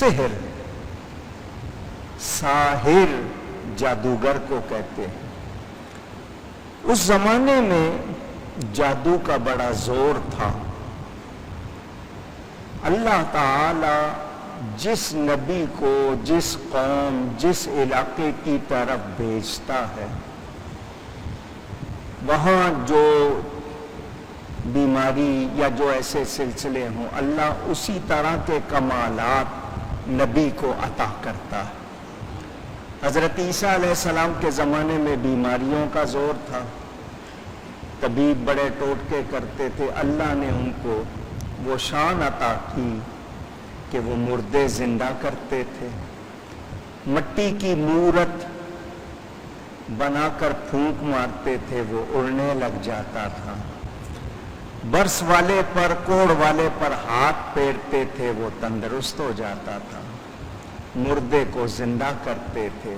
سحر، ساحر جادوگر کو کہتے ہیں۔ اس زمانے میں جادو کا بڑا زور تھا۔ اللہ تعالی جس نبی کو جس قوم جس علاقے کی طرف بھیجتا ہے، وہاں جو بیماری یا جو ایسے سلسلے ہوں، اللہ اسی طرح کے کمالات نبی کو عطا کرتا ہے۔ حضرت عیسیٰ علیہ السلام کے زمانے میں بیماریوں کا زور تھا، طبیب بڑے ٹوٹکے کرتے تھے۔ اللہ نے ان کو وہ شان عطا کی کہ وہ مردے زندہ کرتے تھے، مٹی کی مورت بنا کر پھونک مارتے تھے، وہ اڑنے لگ جاتا تھا، برس والے پر کوڑ والے پر ہاتھ پھیرتے تھے، وہ تندرست ہو جاتا تھا، مردے کو زندہ کرتے تھے،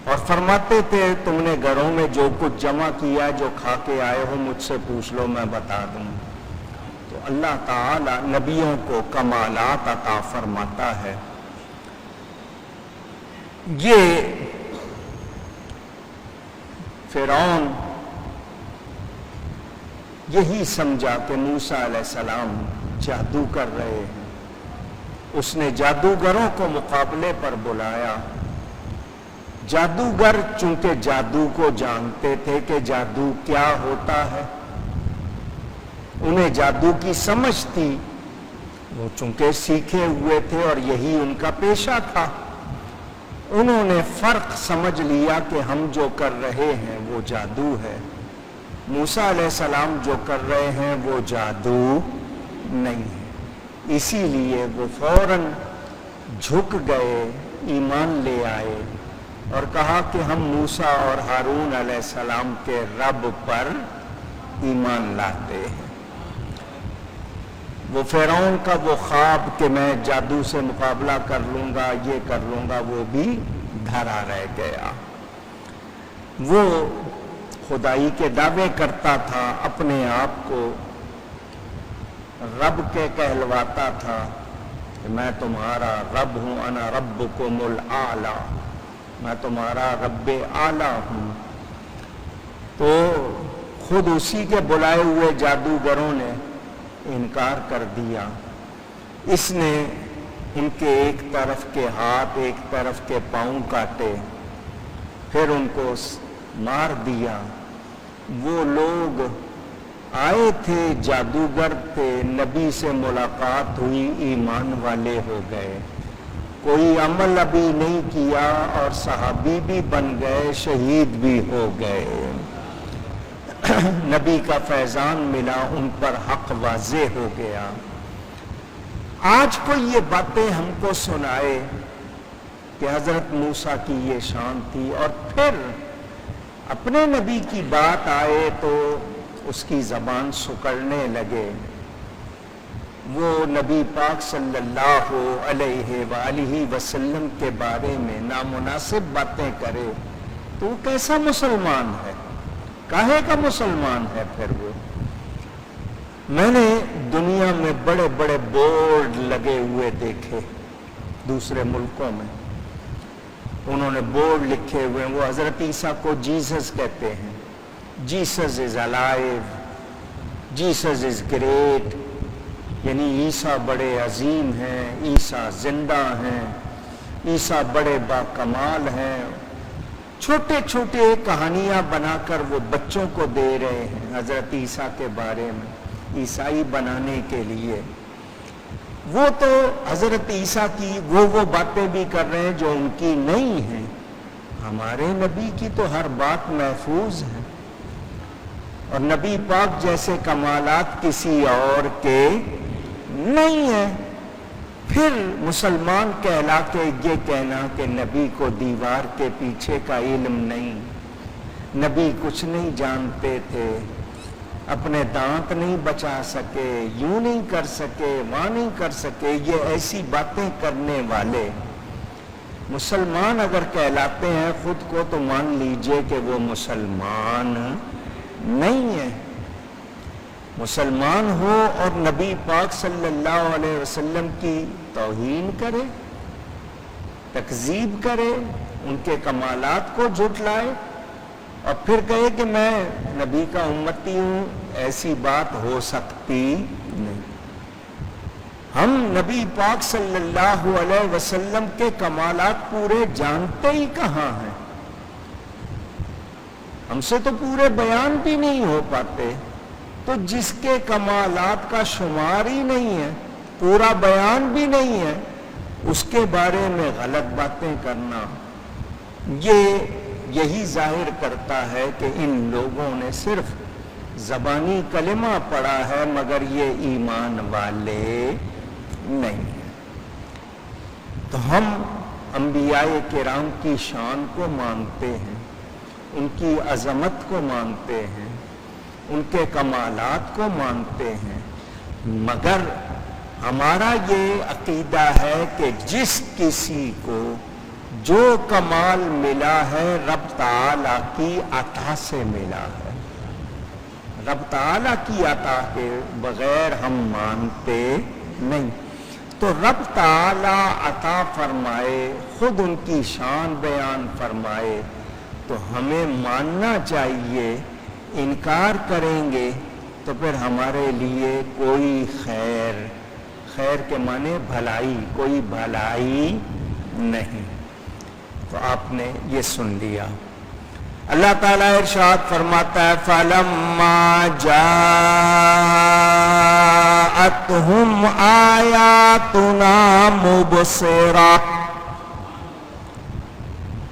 اور فرماتے تھے تم نے گھروں میں جو کچھ جمع کیا جو کھا کے آئے ہو مجھ سے پوچھ لو میں بتا دوں۔ تو اللہ تعالی نبیوں کو کمالات عطا فرماتا ہے۔ یہ فرعون یہی سمجھا کہ موسیٰ علیہ السلام جادو کر رہے ہیں، اس نے جادوگروں کو مقابلے پر بلایا۔ جادوگر چونکہ جادو کو جانتے تھے کہ جادو کیا ہوتا ہے، انہیں جادو کی سمجھ تھی، وہ چونکہ سیکھے ہوئے تھے اور یہی ان کا پیشہ تھا، انہوں نے فرق سمجھ لیا کہ ہم جو کر رہے ہیں وہ جادو ہے، موسیٰ علیہ السلام جو کر رہے ہیں وہ جادو نہیں ہے۔ اسی لیے وہ فوراً جھک گئے، ایمان لے آئے اور کہا کہ ہم موسیٰ اور ہارون علیہ السلام کے رب پر ایمان لاتے ہیں۔ وہ فرعون کا وہ خواب کہ میں جادو سے مقابلہ کر لوں گا، یہ کر لوں گا، وہ بھی دھرا رہ گیا۔ وہ خدائی کے دعوے کرتا تھا، اپنے آپ کو رب کے کہلواتا تھا کہ میں تمہارا رب ہوں، انا ربکم الاعلی، میں تمہارا رب اعلی ہوں۔ تو خود اسی کے بلائے ہوئے جادوگروں نے انکار کر دیا۔ اس نے ان کے ایک طرف کے ہاتھ ایک طرف کے پاؤں کاٹے، پھر ان کو مار دیا۔ وہ لوگ آئے تھے، جادوگر تھے، نبی سے ملاقات ہوئی، ایمان والے ہو گئے، کوئی عمل ابھی نہیں کیا اور صحابی بھی بن گئے، شہید بھی ہو گئے، نبی کا فیضان ملا، ان پر حق واضح ہو گیا۔ آج کوئی یہ باتیں ہم کو سنائے کہ حضرت موسیٰ کی یہ شان تھی، اور پھر اپنے نبی کی بات آئے تو اس کی زبان سکڑنے لگے، وہ نبی پاک صلی اللہ علیہ وآلہ وسلم کے بارے میں نامناسب باتیں کرے تو وہ کیسا مسلمان ہے، کاہے کا مسلمان ہے پھر وہ؟ میں نے دنیا میں بڑے بڑے بورڈ لگے ہوئے دیکھے دوسرے ملکوں میں، انہوں نے بورڈ لکھے ہوئے، وہ حضرت عیسیٰ کو جیسس کہتے ہیں، Jesus is alive, Jesus is great, یعنی عیسیٰ بڑے عظیم ہیں، عیسیٰ زندہ ہیں، عیسیٰ بڑے باکمال ہیں، چھوٹے چھوٹے کہانیاں بنا کر وہ بچوں کو دے رہے ہیں حضرت عیسیٰ کے بارے میں، عیسائی بنانے کے لیے۔ وہ تو حضرت عیسیٰ کی وہ باتیں بھی کر رہے ہیں جو ان کی نہیں ہیں، ہمارے نبی کی تو ہر بات محفوظ ہے، اور نبی پاک جیسے کمالات کسی اور کے نہیں ہیں۔ پھر مسلمان کہلا کے یہ کہنا کہ نبی کو دیوار کے پیچھے کا علم نہیں، نبی کچھ نہیں جانتے تھے، اپنے دانت نہیں بچا سکے، یوں نہیں کر سکے، وہاں نہیں کر سکے، یہ ایسی باتیں کرنے والے مسلمان اگر کہلاتے ہیں خود کو تو مان لیجئے کہ وہ مسلمان نہیں ہے۔ مسلمان ہو اور نبی پاک صلی اللہ علیہ وسلم کی توہین کرے، تکذیب کرے، ان کے کمالات کو جھٹلائے اور پھر کہے کہ میں نبی کا امتی ہوں، ایسی بات ہو سکتی نہیں۔ ہم نبی پاک صلی اللہ علیہ وسلم کے کمالات پورے جانتے ہی کہاں ہیں، ہم سے تو پورے بیان بھی نہیں ہو پاتے، تو جس کے کمالات کا شمار ہی نہیں ہے، پورا بیان بھی نہیں ہے، اس کے بارے میں غلط باتیں کرنا یہی ظاہر کرتا ہے کہ ان لوگوں نے صرف زبانی کلمہ پڑھا ہے مگر یہ ایمان والے نہیں ہیں۔ تو ہم انبیاء کرام کی شان کو مانتے ہیں، ان کی عظمت کو مانتے ہیں، ان کے کمالات کو مانتے ہیں، مگر ہمارا یہ عقیدہ ہے کہ جس کسی کو جو کمال ملا ہے رب تعالیٰ کی عطا سے ملا ہے، رب تعالیٰ کی عطا کے بغیر ہم مانتے نہیں۔ تو رب تعالیٰ عطا فرمائے، خود ان کی شان بیان فرمائے تو ہمیں ماننا چاہیے، انکار کریں گے تو پھر ہمارے لیے کوئی خیر کے معنی بھلائی، کوئی بھلائی نہیں۔ تو آپ نے یہ سن لیا۔ اللہ تعالیٰ ارشاد فرماتا ہے فَلَمَّا جَاءَتْهُمْ آیَاتُنَا مُبْصِرَةً،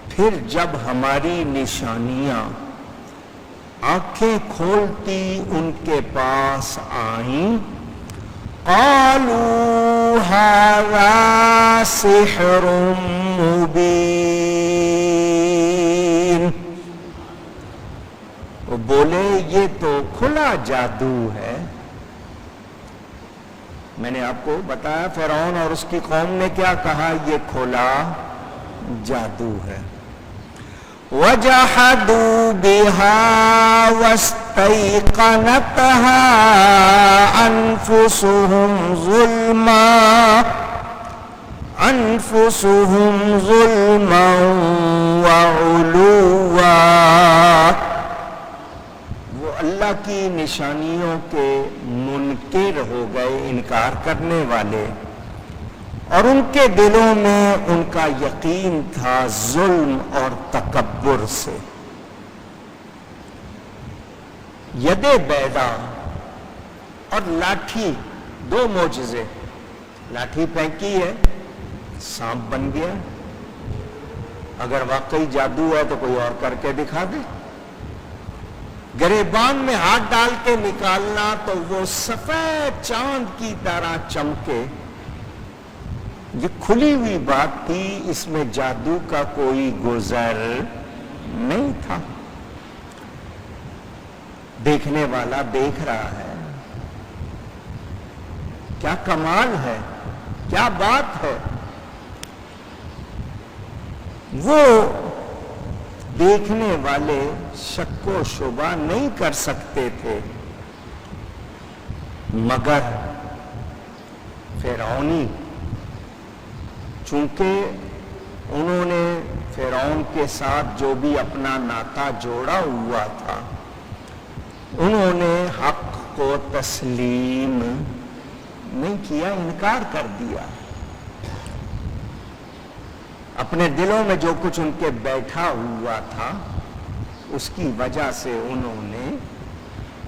پھر جب ہماری نشانیاں آنکھیں کھولتی ان کے پاس آئیں، قَالُوا هَذَا سِحْرٌ مُبِينٌ، وہ بولے یہ تو کھلا جادو ہے۔ میں نے آپ کو بتایا فرعون اور اس کی قوم نے کیا کہا، یہ کھلا جادو ہے۔ وَجَحَدُوا بِهَا وَاسْتَيْقَنَتْهَا أَنفُسُهُمْ ظُلْمًا وَعُلُوًّا، وہ اللہ کی نشانیوں کے منکر ہو گئے، انکار کرنے والے، اور ان کے دلوں میں ان کا یقین تھا ظلم اور تکبر سے۔ ید بیضا اور لاٹھی، دو معجزے، لاٹھی پھینکی ہے، سانپ بن گیا، اگر واقعی جادو ہے تو کوئی اور کر کے دکھا دے، گریبان میں ہاتھ ڈال کے نکالنا تو وہ سفید چاند کی طرح چمکے، یہ کھلی ہوئی بات تھی، اس میں جادو کا کوئی گزر نہیں تھا۔ دیکھنے والا دیکھ رہا ہے، کیا کمال ہے، کیا بات ہے۔ وہ دیکھنے والے شک و شبہ نہیں کر سکتے تھے، مگر فرعونی، چونکہ انہوں نے فرعون کے ساتھ جو بھی اپنا ناطہ جوڑا ہوا تھا، انہوں نے حق کو تسلیم نہیں کیا، انکار کر دیا۔ اپنے دلوں میں جو کچھ ان کے بیٹھا ہوا تھا اس کی وجہ سے انہوں نے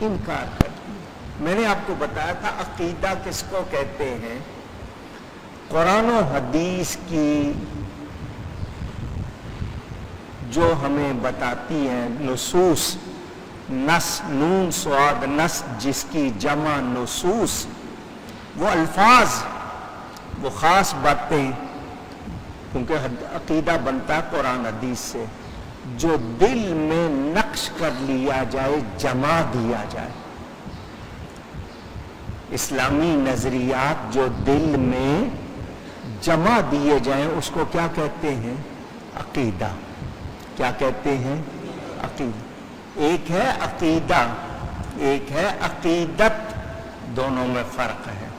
انکار کر دیا۔ میں نے آپ کو بتایا تھا عقیدہ کس کو کہتے ہیں، قرآن و حدیث کی جو ہمیں بتاتی ہیں نصوص، نص، نون صاد نص، جس کی جمع نصوص، وہ الفاظ، وہ خاص باتیں، کیونکہ عقیدہ بنتا ہے قرآن حدیث سے، جو دل میں نقش کر لیا جائے، جما دیا جائے۔ اسلامی نظریات جو دل میں جمع دیے جائیں اس کو کیا کہتے ہیں، عقیدہ۔ کیا کہتے ہیں، عقیدہ۔ ایک ہے عقیدہ، ایک ہے عقیدت۔ دونوں میں فرق ہے.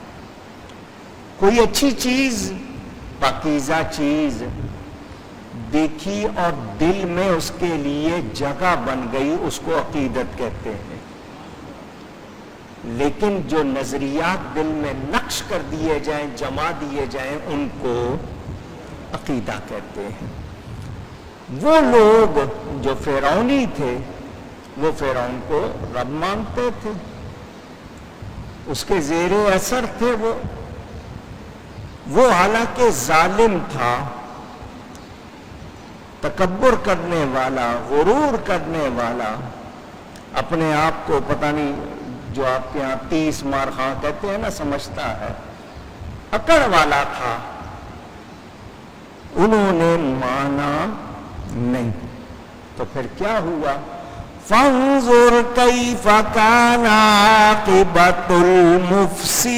کوئی اچھی چیز، پاکیزہ چیز دیکھی اور دل میں اس کے لیے جگہ بن گئی، اس کو عقیدت کہتے ہیں. لیکن جو نظریات دل میں نقش کر دیے جائیں، جما دیے جائیں، ان کو عقیدہ کہتے ہیں. وہ لوگ جو فرعونی تھے وہ فرعون کو رب مانتے تھے، اس کے زیر اثر تھے. وہ حالانکہ ظالم تھا، تکبر کرنے والا، غرور کرنے والا، اپنے آپ کو پتہ نہیں، جو آپ کے ہاں 30 مار خاں کہتے ہیں نا، سمجھتا ہے، اکڑ والا تھا. انہوں نے مانا نہیں. تو پھر کیا ہوا؟ فانظر کیف کان عاقبۃ المفسدین.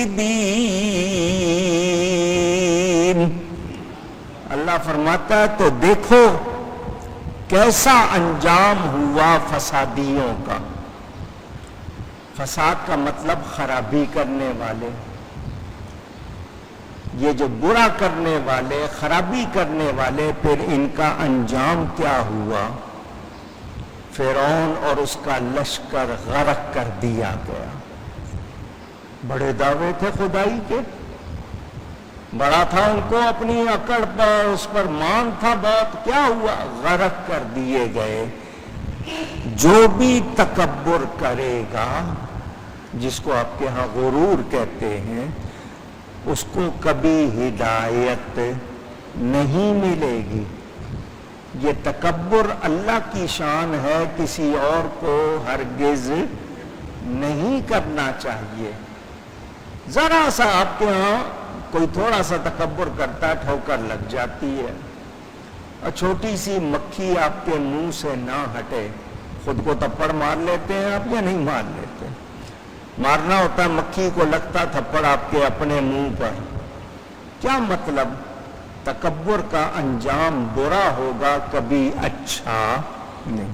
اللہ فرماتا ہے تو دیکھو کیسا انجام ہوا فسادیوں کا. فساد کا مطلب خرابی کرنے والے. یہ جو برا کرنے والے، خرابی کرنے والے، پھر ان کا انجام کیا ہوا؟ فرعون اور اس کا لشکر غرق کر دیا گیا. بڑے دعوے تھے خدائی کے، بڑا تھا ان کو اپنی اکڑ پر، اس پر مان تھا بہت. کیا ہوا؟ غرق کر دیے گئے. جو بھی تکبر کرے گا، جس کو آپ کے ہاں غرور کہتے ہیں، اس کو کبھی ہدایت نہیں ملے گی. یہ تکبر اللہ کی شان ہے، کسی اور کو ہرگز نہیں کرنا چاہیے. ذرا سا آپ کے ہاں کوئی تھوڑا سا تکبر کرتا ہے، ٹھوکر لگ جاتی ہے. اور چھوٹی سی مکھی آپ کے منہ سے نہ ہٹے، خود کو تھپڑ مار لیتے ہیں آپ یا نہیں مار لیتے؟ مارنا ہوتا ہے مکھی کو، لگتا تھپڑ آپ کے اپنے منہ پر. کیا مطلب؟ تکبر کا انجام برا ہوگا، کبھی اچھا نہیں.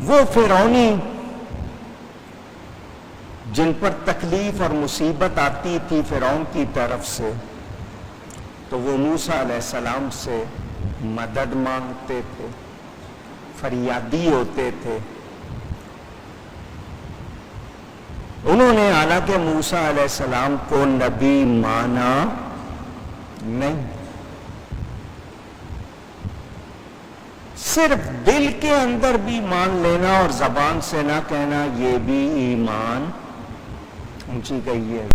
وہ فرعونی جن پر تکلیف اور مصیبت آتی تھی فرعون کی طرف سے، تو وہ موسیٰ علیہ السلام سے مدد مانگتے تھے، فریادی ہوتے تھے. انہوں نے حالانکہ موسیٰ علیہ السلام کو نبی مانا نہیں، صرف دل کے اندر بھی مان لینا اور زبان سے نہ کہنا، یہ بھی ایمان اونچی کہیے